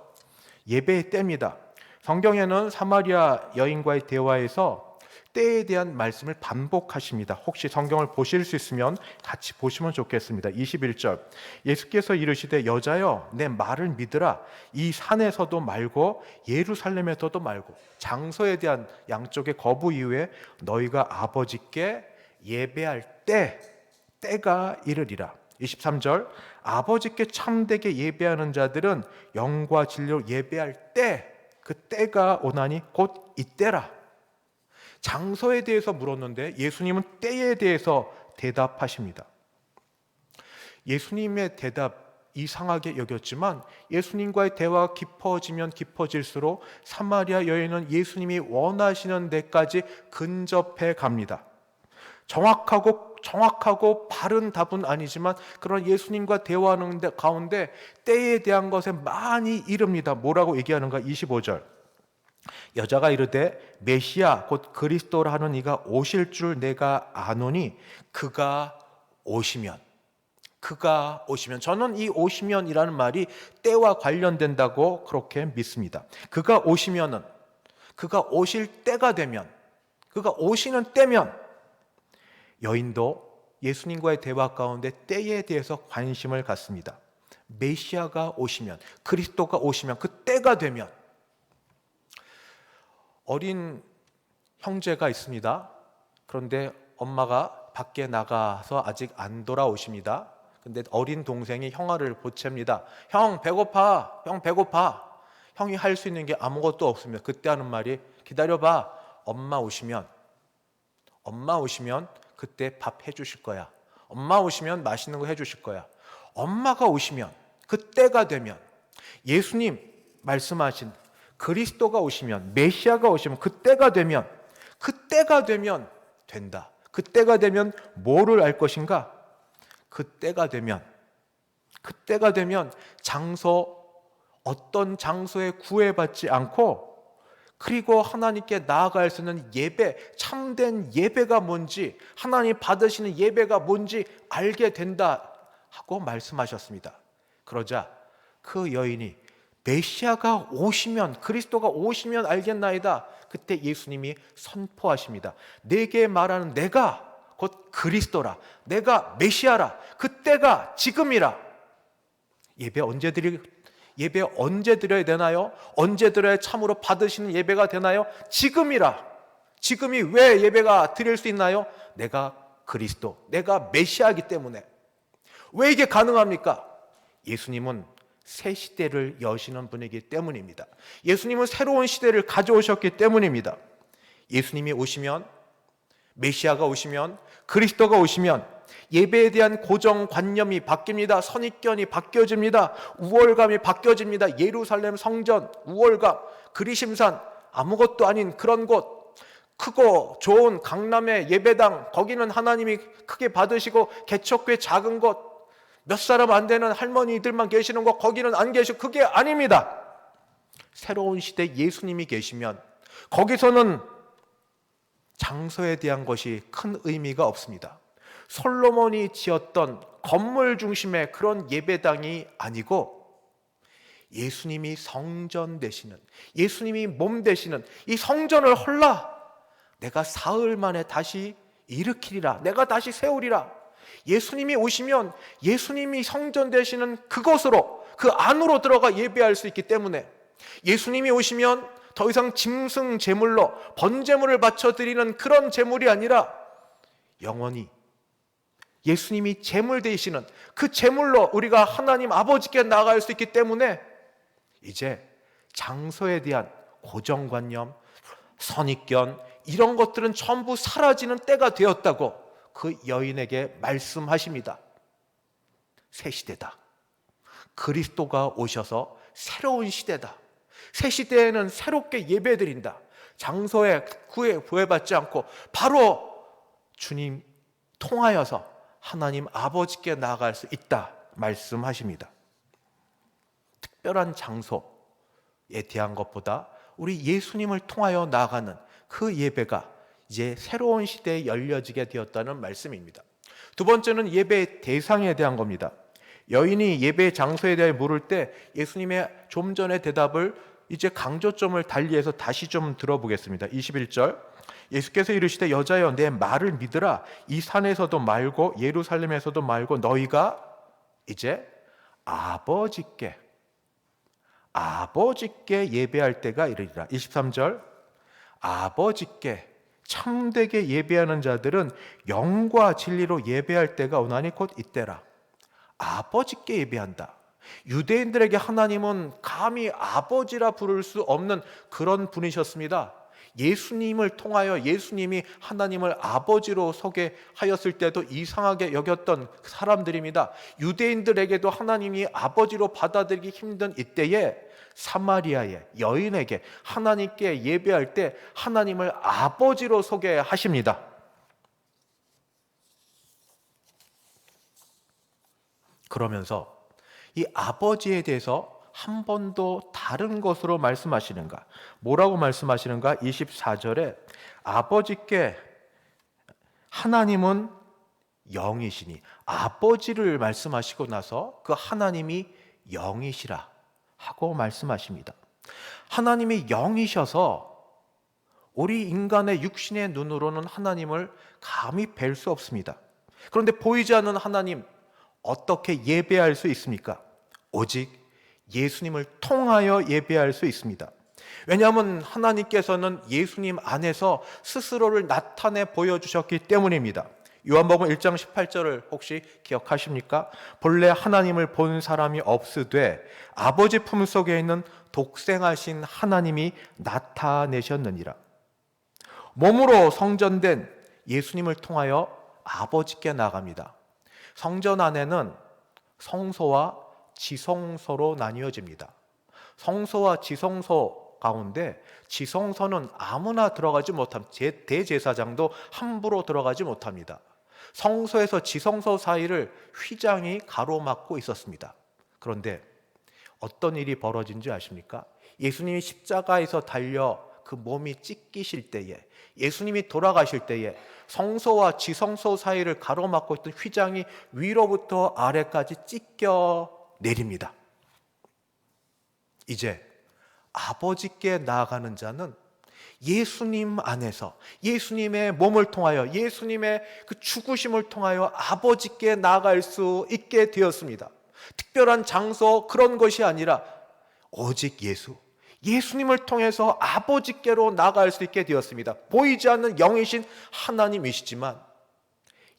예배의 때입니다. 성경에는 사마리아 여인과의 대화에서 때에 대한 말씀을 반복하십니다. 혹시 성경을 보실 수 있으면 같이 보시면 좋겠습니다. 21절 예수께서 이르시되 여자여 내 말을 믿으라. 이 산에서도 말고 예루살렘에서도 말고, 장소에 대한 양쪽의 거부 이후에 너희가 아버지께 예배할 때가 이르리라. 23절 아버지께 참되게 예배하는 자들은 영과 진리로 예배할 때, 그 때가 오나니 곧 이때라. 장소에 대해서 물었는데 예수님은 때에 대해서 대답하십니다. 예수님의 대답 이상하게 여겼지만 예수님과의 대화가 깊어지면 깊어질수록 사마리아 여인은 예수님이 원하시는 데까지 근접해 갑니다. 정확하고 바른 답은 아니지만 그런 예수님과 대화하는 가운데 때에 대한 것에 많이 이릅니다. 뭐라고 얘기하는가? 25절 여자가 이르되 메시아 곧 그리스도라 하는 이가 오실 줄 내가 아노니 그가 오시면, 저는 이 오시면이라는 말이 때와 관련된다고 그렇게 믿습니다. 그가 오시면은, 그가 오실 때가 되면, 그가 오시는 때면 여인도 예수님과의 대화 가운데 때에 대해서 관심을 갖습니다. 메시아가 오시면, 그리스도가 오시면, 그 때가 되면. 어린 형제가 있습니다. 그런데 엄마가 밖에 나가서 아직 안 돌아오십니다. 근데 어린 동생이 형아를 보챕니다. 형 배고파. 형이 할 수 있는 게 아무것도 없습니다. 그때 하는 말이 기다려봐. 엄마 오시면 그때 밥 해주실 거야. 엄마 오시면 맛있는 거 해주실 거야. 엄마가 오시면, 그때가 되면, 예수님 말씀하신 그리스도가 오시면, 메시아가 오시면, 그때가 되면 된다. 그때가 되면 뭐를 알 것인가? 그때가 되면 어떤 장소에 구애받지 않고, 그리고 하나님께 나아갈 수 있는 예배, 참된 예배가 뭔지, 하나님 받으시는 예배가 뭔지 알게 된다 하고 말씀하셨습니다. 그러자 그 여인이 메시아가 오시면, 그리스도가 오시면 알겠나이다. 그때 예수님이 선포하십니다. 내게 말하는 내가 곧 그리스도라, 내가 메시아라, 그때가 지금이라. 예배 언제 드려야 되나요? 언제 드려야 참으로 받으시는 예배가 되나요? 지금이라. 지금이 왜 예배가 드릴 수 있나요? 내가 그리스도, 내가 메시아이기 때문에. 왜 이게 가능합니까? 예수님은 새 시대를 여시는 분이기 때문입니다. 예수님은 새로운 시대를 가져오셨기 때문입니다. 예수님이 오시면, 메시아가 오시면, 그리스도가 오시면 예배에 대한 고정관념이 바뀝니다. 선입견이 바뀌어집니다. 우월감이 바뀌어집니다. 예루살렘 성전, 우월감, 그리심산, 아무것도 아닌 그런 곳, 크고 좋은 강남의 예배당, 거기는 하나님이 크게 받으시고, 개척교회 작은 곳, 몇 사람 안 되는 할머니들만 계시는 곳, 거기는 안 계시고, 그게 아닙니다. 새로운 시대 예수님이 계시면 거기서는 장소에 대한 것이 큰 의미가 없습니다. 솔로몬이 지었던 건물 중심의 그런 예배당이 아니고, 예수님이 성전 되시는, 예수님이 몸 되시는 이 성전을 헐라 내가 사흘 만에 다시 일으키리라, 내가 다시 세우리라. 예수님이 오시면 예수님이 성전 되시는 그곳으로, 그 안으로 들어가 예배할 수 있기 때문에, 예수님이 오시면 더 이상 짐승 제물로 번제물을 바쳐 드리는 그런 제물이 아니라 영원히 예수님이 제물 되시는 그 제물로 우리가 하나님 아버지께 나아갈 수 있기 때문에, 이제 장소에 대한 고정관념, 선입견, 이런 것들은 전부 사라지는 때가 되었다고 그 여인에게 말씀하십니다. 새 시대다. 그리스도가 오셔서 새로운 시대다. 새 시대에는 새롭게 예배드린다. 장소에 구애받지 않고 바로 주님 통하여서 하나님 아버지께 나아갈 수 있다 말씀하십니다. 특별한 장소에 대한 것보다 우리 예수님을 통하여 나아가는 그 예배가 이제 새로운 시대에 열려지게 되었다는 말씀입니다. 두 번째는 예배의 대상에 대한 겁니다. 여인이 예배 장소에 대해 물을 때 예수님의 좀 전의 대답을 이제 강조점을 달리해서 다시 좀 들어보겠습니다. 21절, 예수께서 이르시되 여자여 내 말을 믿으라. 이 산에서도 말고 예루살렘에서도 말고 너희가 이제 아버지께 예배할 때가 이르리라. 23절, 아버지께 참되게 예배하는 자들은 영과 진리로 예배할 때가 오나니 곧 이때라. 아버지께 예배한다. 유대인들에게 하나님은 감히 아버지라 부를 수 없는 그런 분이셨습니다. 예수님을 통하여 예수님이 하나님을 아버지로 소개하였을 때도 이상하게 여겼던 사람들입니다. 유대인들에게도 하나님이 아버지로 받아들이기 힘든 이때에 사마리아의 여인에게 하나님께 예배할 때 하나님을 아버지로 소개하십니다. 그러면서 이 아버지에 대해서 한 번도 다른 것으로 말씀하시는가? 뭐라고 말씀하시는가? 24절에 아버지께, 하나님은 영이시니, 아버지를 말씀하시고 나서 그 하나님이 영이시라 하고 말씀하십니다. 하나님이 영이셔서 우리 인간의 육신의 눈으로는 하나님을 감히 뵐 수 없습니다. 그런데 보이지 않는 하나님 어떻게 예배할 수 있습니까? 오직 예수님을 통하여 예배할 수 있습니다. 왜냐하면 하나님께서는 예수님 안에서 스스로를 나타내 보여주셨기 때문입니다. 요한복음 1장 18절을 혹시 기억하십니까? 본래 하나님을 본 사람이 없으되 아버지 품속에 있는 독생하신 하나님이 나타내셨느니라. 몸으로 성전된 예수님을 통하여 아버지께 나아갑니다. 성전 안에는 성소와 지성소로 나뉘어집니다. 성소와 지성소 가운데 지성소는 아무나 들어가지 못합니다. 대제사장도 함부로 들어가지 못합니다. 성소에서 지성소 사이를 휘장이 가로막고 있었습니다. 그런데 어떤 일이 벌어진 줄 아십니까? 예수님이 십자가에서 달려 그 몸이 찢기실 때에, 예수님이 돌아가실 때에 성소와 지성소 사이를 가로막고 있던 휘장이 위로부터 아래까지 찢겨 내립니다. 이제 아버지께 나아가는 자는 예수님 안에서, 예수님의 몸을 통하여, 예수님의 그 죽으심을 통하여 아버지께 나아갈 수 있게 되었습니다. 특별한 장소 그런 것이 아니라 오직 예수님을 통해서 아버지께로 나아갈 수 있게 되었습니다. 보이지 않는 영이신 하나님이시지만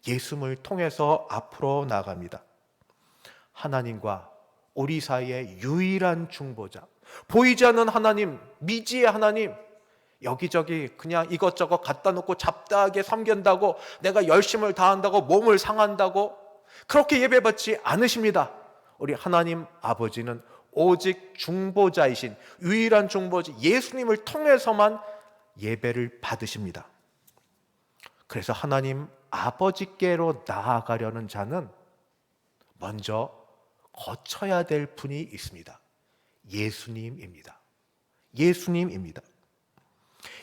예수님을 통해서 앞으로 나아갑니다. 하나님과 우리 사이의 유일한 중보자, 보이지 않는 하나님, 미지의 하나님, 여기저기 그냥 이것저것 갖다 놓고 잡다하게 섬긴다고, 내가 열심을 다한다고, 몸을 상한다고 그렇게 예배받지 않으십니다. 우리 하나님 아버지는 오직 중보자이신 유일한 중보자 예수님을 통해서만 예배를 받으십니다. 그래서 하나님 아버지께로 나아가려는 자는 먼저 거쳐야 될 분이 있습니다. 예수님입니다.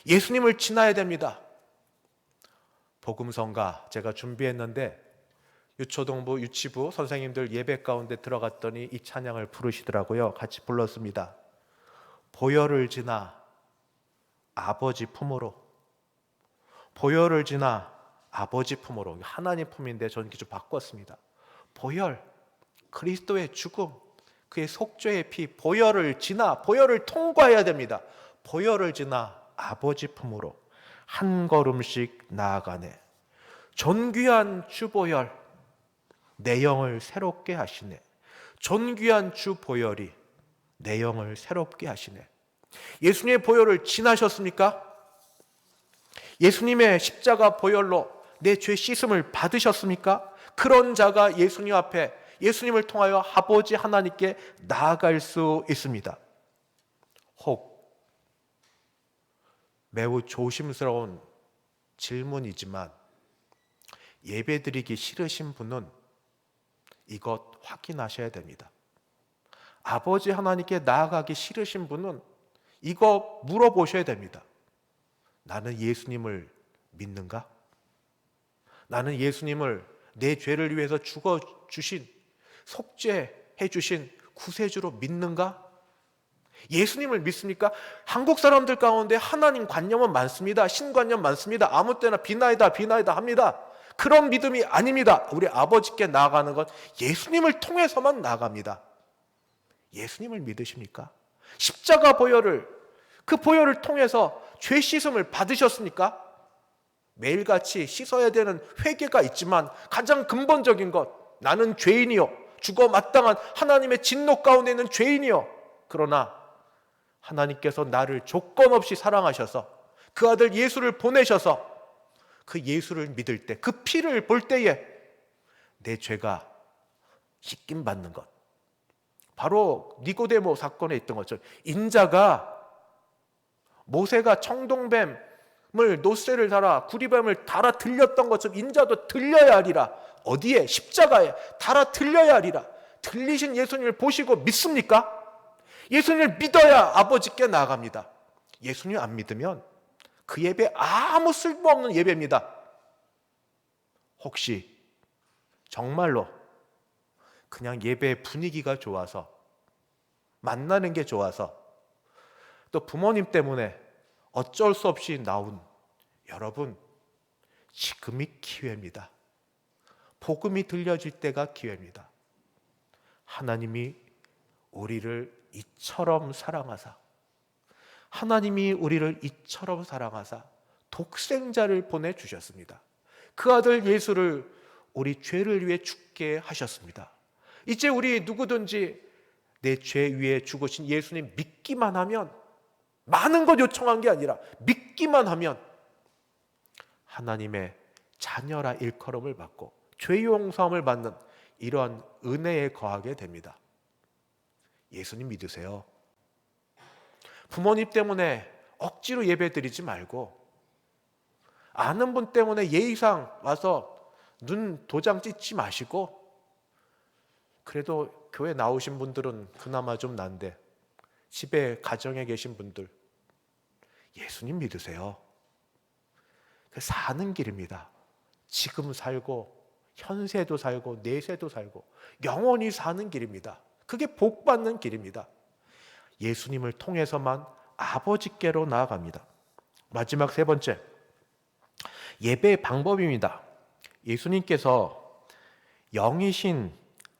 예수님을 지나야 됩니다. 복음성가 제가 준비했는데 유초동부, 유치부 선생님들 예배 가운데 들어갔더니 이 찬양을 부르시더라고요. 같이 불렀습니다. 보혈을 지나 아버지 품으로, 보혈을 지나 아버지 품으로. 하나님 품인데 저는 이렇게 좀 바꿨습니다. 보혈, 그리스도의 죽음, 그의 속죄의 피, 보혈을 지나, 보혈을 통과해야 됩니다. 보혈을 지나 아버지 품으로 한 걸음씩 나아가네. 존귀한 주보혈, 내 영을 새롭게 하시네. 존귀한 주 보혈이 내 영을 새롭게 하시네. 예수님의 보혈을 지나셨습니까? 예수님의 십자가 보혈로 내 죄 씻음을 받으셨습니까? 그런 자가 예수님 앞에, 예수님을 통하여 아버지 하나님께 나아갈 수 있습니다. 혹 매우 조심스러운 질문이지만 예배드리기 싫으신 분은 이것 확인하셔야 됩니다. 아버지 하나님께 나아가기 싫으신 분은 이거 물어보셔야 됩니다. 나는 예수님을 믿는가? 나는 예수님을 내 죄를 위해서 죽어주신, 속죄해 주신 구세주로 믿는가? 예수님을 믿습니까? 한국 사람들 가운데 하나님 관념은 많습니다. 신관념 많습니다. 아무 때나 비나이다 합니다. 그런 믿음이 아닙니다. 우리 아버지께 나아가는 건 예수님을 통해서만 나아갑니다. 예수님을 믿으십니까? 십자가 보혈을, 그 보혈을 통해서 죄 씻음을 받으셨습니까? 매일같이 씻어야 되는 회개가 있지만 가장 근본적인 것, 나는 죄인이요, 죽어 마땅한 하나님의 진노 가운데 있는 죄인이요, 그러나 하나님께서 나를 조건 없이 사랑하셔서 그 아들 예수를 보내셔서 그 예수를 믿을 때, 그 피를 볼 때에 내 죄가 씻김 받는 것, 바로 니고데모 사건에 있던 것처럼 인자가, 모세가 청동뱀을, 노새를 달아 구리뱀을 달아 들렸던 것처럼 인자도 들려야 하리라. 어디에? 십자가에 달아 들려야 하리라. 들리신 예수님을 보시고 믿습니까? 예수님을 믿어야 아버지께 나아갑니다. 예수님 안 믿으면 그 예배 아무 쓸모없는 예배입니다. 혹시 정말로 그냥 예배 분위기가 좋아서, 만나는 게 좋아서, 또 부모님 때문에 어쩔 수 없이 나온 여러분, 지금이 기회입니다. 복음이 들려질 때가 기회입니다. 하나님이 우리를 이처럼 사랑하사, 하나님이 우리를 이처럼 사랑하사 독생자를 보내주셨습니다. 그 아들 예수를 우리 죄를 위해 죽게 하셨습니다. 이제 우리 누구든지 내 죄 위에 죽으신 예수님 믿기만 하면, 많은 것 요청한 게 아니라 믿기만 하면 하나님의 자녀라 일컬음을 받고 죄 용서함을 받는 이러한 은혜에 거하게 됩니다. 예수님 믿으세요. 부모님 때문에 억지로 예배 드리지 말고 아는 분 때문에 예의상 와서 눈 도장 찍지 마시고, 그래도 교회 나오신 분들은 그나마 좀 난데 집에 가정에 계신 분들 예수님 믿으세요. 사는 길입니다. 지금 살고 현세도 살고 내세도 살고 영원히 사는 길입니다. 그게 복 받는 길입니다. 예수님을 통해서만 아버지께로 나아갑니다. 마지막 세 번째, 예배의 방법입니다. 예수님께서 영이신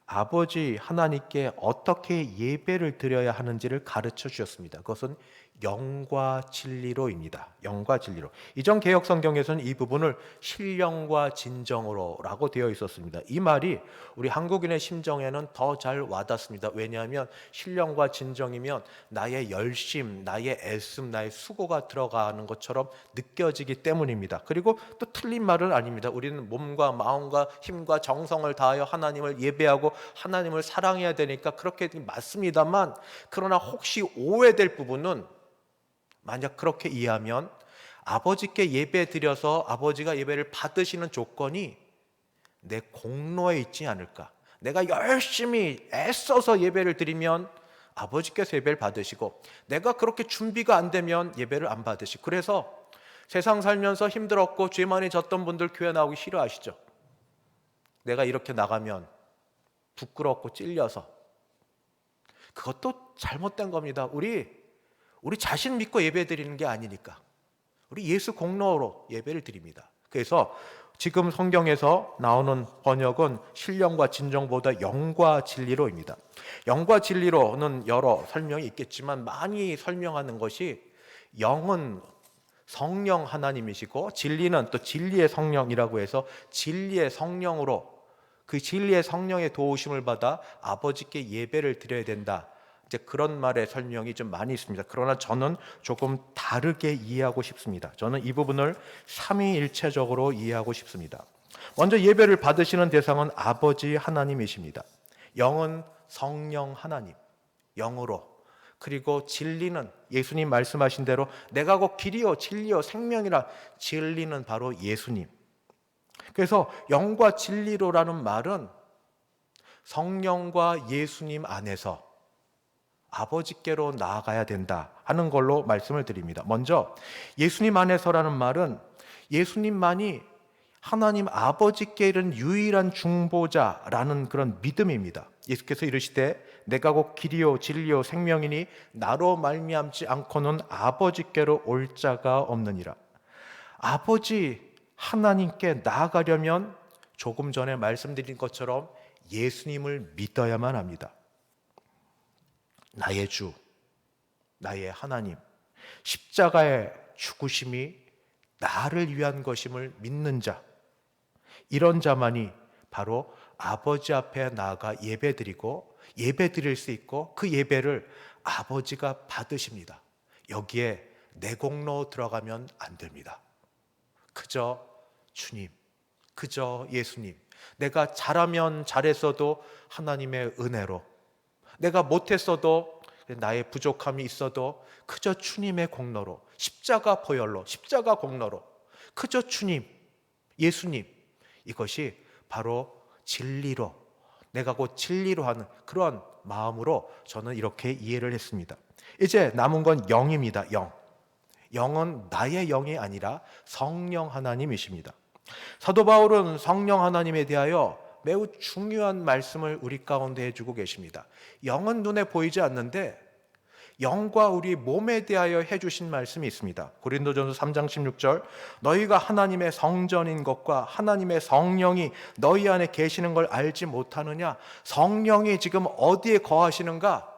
아버지 하나님께 어떻게 예배를 드려야 하는지를 가르쳐 주셨습니다. 그것은 영과 진리로입니다. 영과 진리로. 이전 개역 성경에서는 이 부분을 신령과 진정으로라고 되어 있었습니다. 이 말이 우리 한국인의 심정에는 더 잘 와닿습니다. 왜냐하면 신령과 진정이면 나의 열심, 나의 애씀, 나의 수고가 들어가는 것처럼 느껴지기 때문입니다. 그리고 또 틀린 말은 아닙니다. 우리는 몸과 마음과 힘과 정성을 다하여 하나님을 예배하고 하나님을 사랑해야 되니까 그렇게 맞습니다만, 그러나 혹시 오해될 부분은, 만약 그렇게 이해하면 아버지께 예배 드려서 아버지가 예배를 받으시는 조건이 내 공로에 있지 않을까. 내가 열심히 애써서 예배를 드리면 아버지께서 예배를 받으시고, 내가 그렇게 준비가 안 되면 예배를 안 받으시고, 그래서 세상 살면서 힘들었고 죄 많이 졌던 분들 교회 나오기 싫어하시죠. 내가 이렇게 나가면 부끄럽고 찔려서. 그것도 잘못된 겁니다. 우리 자신 믿고 예배 드리는 게 아니니까 우리 예수 공로로 예배를 드립니다. 그래서 지금 성경에서 나오는 번역은 신령과 진정보다 영과 진리로입니다. 영과 진리로는 여러 설명이 있겠지만 많이 설명하는 것이, 영은 성령 하나님이시고 진리는 또 진리의 성령이라고 해서 진리의 성령으로, 그 진리의 성령의 도우심을 받아 아버지께 예배를 드려야 된다. 이제 그런 말의 설명이 좀 많이 있습니다. 그러나 저는 조금 다르게 이해하고 싶습니다. 저는 이 부분을 삼위일체적으로 이해하고 싶습니다. 먼저 예배를 받으시는 대상은 아버지 하나님이십니다. 영은 성령 하나님, 영으로. 그리고 진리는 예수님 말씀하신 대로 내가 곧 길이요 진리요 생명이라, 진리는 바로 예수님. 그래서 영과 진리로라는 말은 성령과 예수님 안에서 아버지께로 나아가야 된다 하는 걸로 말씀을 드립니다. 먼저 예수님 안에서라는 말은 예수님만이 하나님 아버지께 이른 유일한 중보자라는 그런 믿음입니다. 예수께서 이르시되 내가 곧 길이요 진리요 생명이니 나로 말미암지 않고는 아버지께로 올 자가 없느니라. 아버지 하나님께 나아가려면 조금 전에 말씀드린 것처럼 예수님을 믿어야만 합니다. 나의 주, 나의 하나님, 십자가의 죽으심이 나를 위한 것임을 믿는 자, 이런 자만이 바로 아버지 앞에 나아가 예배드리고 예배드릴 수 있고, 그 예배를 아버지가 받으십니다. 여기에 내 공로 들어가면 안 됩니다. 그저 주님, 그저 예수님, 내가 잘하면 잘했어도 하나님의 은혜로, 내가 못했어도 나의 부족함이 있어도 그저 주님의 공로로, 십자가 보혈로, 십자가 공로로, 그저 주님, 예수님, 이것이 바로 진리로, 내가 곧 진리로 하는 그런 마음으로 저는 이렇게 이해를 했습니다. 이제 남은 건 영입니다. 영. 영은 나의 영이 아니라 성령 하나님이십니다. 사도 바울은 성령 하나님에 대하여 매우 중요한 말씀을 우리 가운데 해주고 계십니다. 영은 눈에 보이지 않는데 영과 우리 몸에 대하여 해주신 말씀이 있습니다. 고린도전서 3장 16절, 너희가 하나님의 성전인 것과 하나님의 성령이 너희 안에 계시는 걸 알지 못하느냐? 성령이 지금 어디에 거하시는가?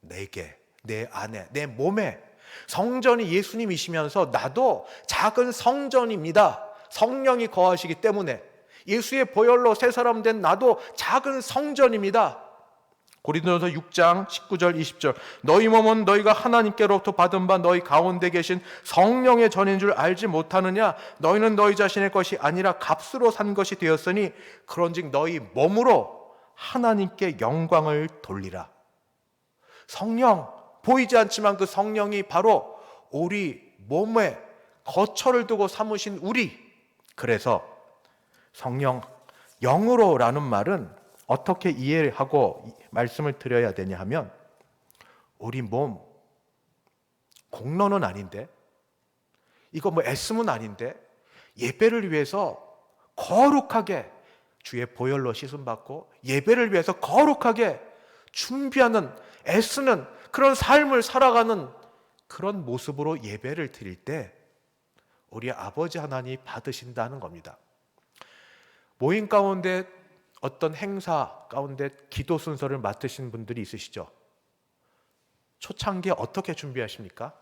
내게, 내 안에, 내 몸에. 성전이 예수님이시면서 나도 작은 성전입니다. 성령이 거하시기 때문에 예수의 보혈로 새 사람 된 나도 작은 성전입니다. 고린도전서 6장 19절 20절 너희 몸은 너희가 하나님께로부터 받은 바 너희 가운데 계신 성령의 전인 줄 알지 못하느냐? 너희는 너희 자신의 것이 아니라 값으로 산 것이 되었으니 그런즉 너희 몸으로 하나님께 영광을 돌리라. 성령, 보이지 않지만 그 성령이 바로 우리 몸에 거처를 두고 삼으신 우리. 그래서 성령, 영으로라는 말은 어떻게 이해하고 말씀을 드려야 되냐 하면, 우리 몸 공로는 아닌데, 이거 뭐 애쓰면 아닌데, 예배를 위해서 거룩하게 주의 보혈로 씻음받고 예배를 위해서 거룩하게 준비하는, 애쓰는 그런 삶을 살아가는 그런 모습으로 예배를 드릴 때 우리 아버지 하나님이 받으신다는 겁니다. 모임 가운데 어떤 행사 가운데 기도 순서를 맡으신 분들이 있으시죠? 초창기에 어떻게 준비하십니까?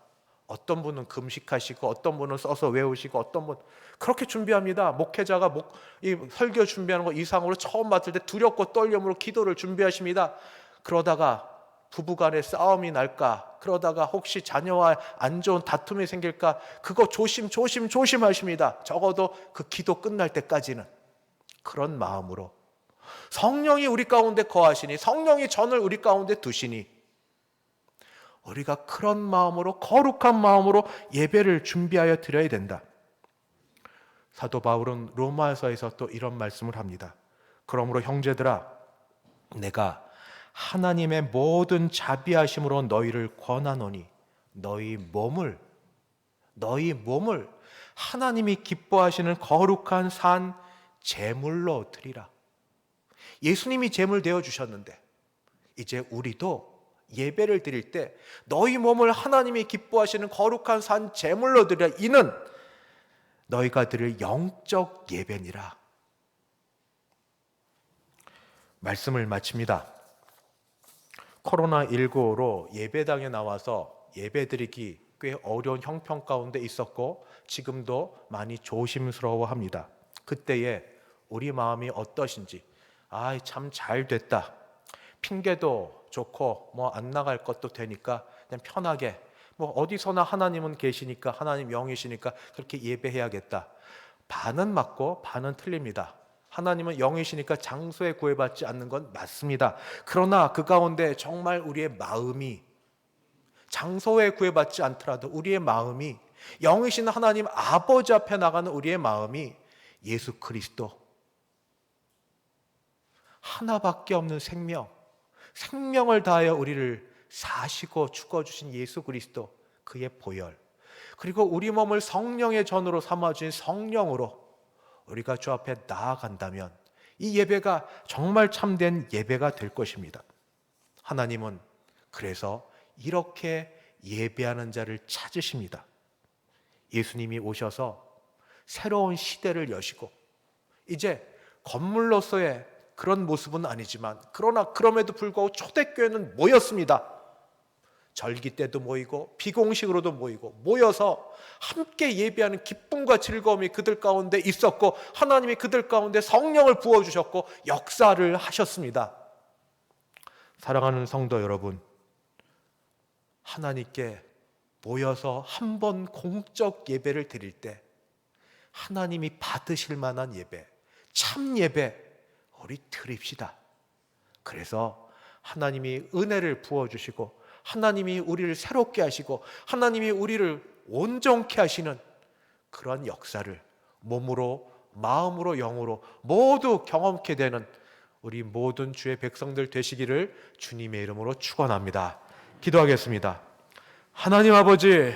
어떤 분은 금식하시고, 어떤 분은 써서 외우시고, 어떤 분 그렇게 준비합니다. 목회자가 이 설교 준비하는 거 이상으로 처음 맡을 때 두렵고 떨림으로 기도를 준비하십니다. 그러다가 부부간에 싸움이 날까, 그러다가 혹시 자녀와 안 좋은 다툼이 생길까, 그거 조심하십니다. 적어도 그 기도 끝날 때까지는. 그런 마음으로 성령이 우리 가운데 거하시니, 성령이 전을 우리 가운데 두시니, 우리가 그런 마음으로, 거룩한 마음으로 예배를 준비하여 드려야 된다. 사도 바울은 로마서에서 또 이런 말씀을 합니다. 그러므로 형제들아, 내가 하나님의 모든 자비하심으로 너희를 권하노니 너희 몸을 하나님이 기뻐하시는 거룩한 산 제물로 드리라. 예수님이 제물 되어 주셨는데 이제 우리도 예배를 드릴 때 너희 몸을 하나님이 기뻐하시는 거룩한 산 제물로 드리라. 이는 너희가 드릴 영적 예배니라. 말씀을 마칩니다. 코로나19로 예배당에 나와서 예배드리기 꽤 어려운 형편 가운데 있었고 지금도 많이 조심스러워합니다. 그때에 우리 마음이 어떠신지, 참 잘 됐다, 핑계도 좋고 뭐 안 나갈 것도 되니까 그냥 편하게 뭐 어디서나 하나님은 계시니까, 하나님 영이시니까 그렇게 예배해야겠다. 반은 맞고 반은 틀립니다. 하나님은 영이시니까 장소에 구애받지 않는 건 맞습니다. 그러나 그 가운데 정말 우리의 마음이, 장소에 구애받지 않더라도 우리의 마음이, 영이신 하나님 아버지 앞에 나가는 우리의 마음이 예수 그리스도, 하나밖에 없는 생명을 다하여 우리를 사시고 죽어주신 예수 그리스도, 그의 보혈, 그리고 우리 몸을 성령의 전으로 삼아주신 성령으로 우리가 주 앞에 나아간다면 이 예배가 정말 참된 예배가 될 것입니다. 하나님은 그래서 이렇게 예배하는 자를 찾으십니다. 예수님이 오셔서 새로운 시대를 여시고, 이제 건물로서의 그런 모습은 아니지만, 그러나 그럼에도 불구하고 초대교회는 모였습니다. 절기 때도 모이고 비공식으로도 모이고, 모여서 함께 예배하는 기쁨과 즐거움이 그들 가운데 있었고, 하나님이 그들 가운데 성령을 부어주셨고 역사를 하셨습니다. 사랑하는 성도 여러분, 하나님께 모여서 한 번 공적 예배를 드릴 때 하나님이 받으실 만한 예배, 참 예배 우리 드립시다. 그래서 하나님이 은혜를 부어주시고, 하나님이 우리를 새롭게 하시고, 하나님이 우리를 온전케 하시는 그런 역사를 몸으로, 마음으로, 영으로 모두 경험케 되는 우리 모든 주의 백성들 되시기를 주님의 이름으로 축원합니다. 기도하겠습니다. 하나님 아버지,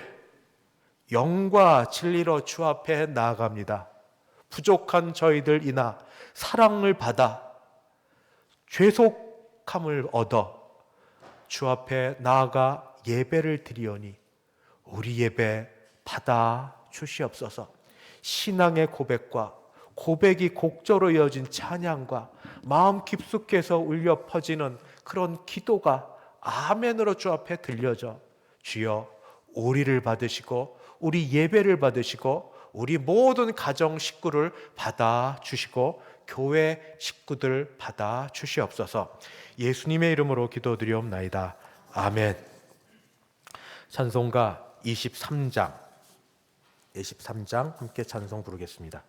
영과 진리로 주 앞에 나아갑니다. 부족한 저희들이나 사랑을 받아 죄속함을 얻어 주 앞에 나아가 예배를 드리오니 우리 예배 받아 주시옵소서. 신앙의 고백과 고백이 곡조로 이어진 찬양과 마음 깊숙해서 울려 퍼지는 그런 기도가 아멘으로 주 앞에 들려져 주여 우리를 받으시고 우리 예배를 받으시고 우리 모든 가정 식구를 받아 주시고 교회 식구들 받아 주시옵소서. 예수님의 이름으로 기도드리옵나이다. 아멘. 찬송가 23장 함께 찬송 부르겠습니다.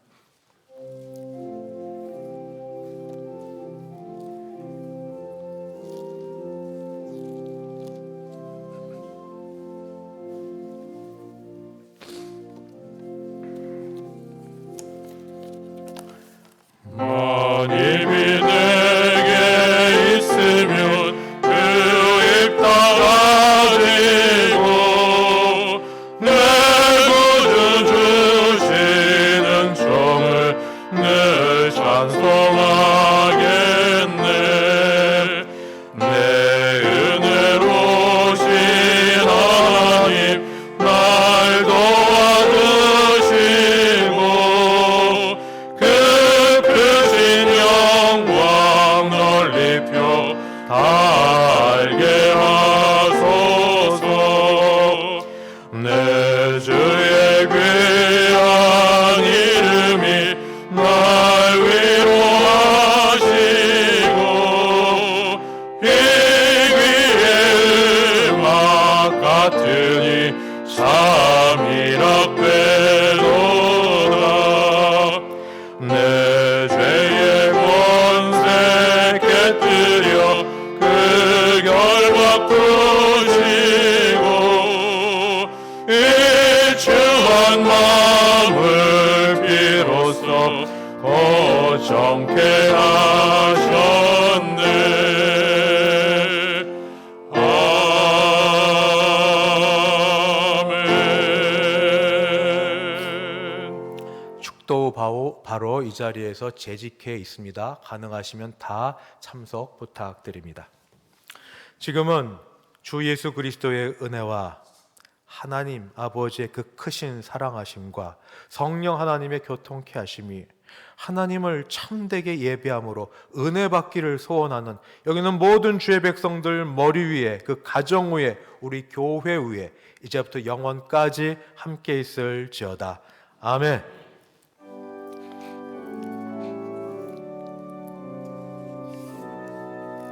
하나님이 내게 있으면 그 입 닫아지고 내 구주 주시는 점을 늘 찬송하겠네. 내 은혜로우신 하나님 날 도와주시고 그 크신 영광 널리 펴 다 알게 하소서. 내 주의 귀한 이름이 날 위로하시고 이 귀의 음악 같으니 참이라 빼도다. 내 죄의 권세 깨뜨려 그 결박 푸시고 이 추한 마음을 비로소 거정케 하셨네. 아멘. 축도 바로 이 자리에서 재직해 있습니다. 가능하시면 다 참석 부탁드립니다. 지금은 주 예수 그리스도의 은혜와 하나님 아버지의 그 크신 사랑하심과 성령 하나님의 교통케 하심이 하나님을 참되게 예배함으로 은혜 받기를 소원하는 여기는 모든 주의 백성들 머리 위에, 그 가정 위에, 우리 교회 위에 이제부터 영원까지 함께 있을지어다. 아멘.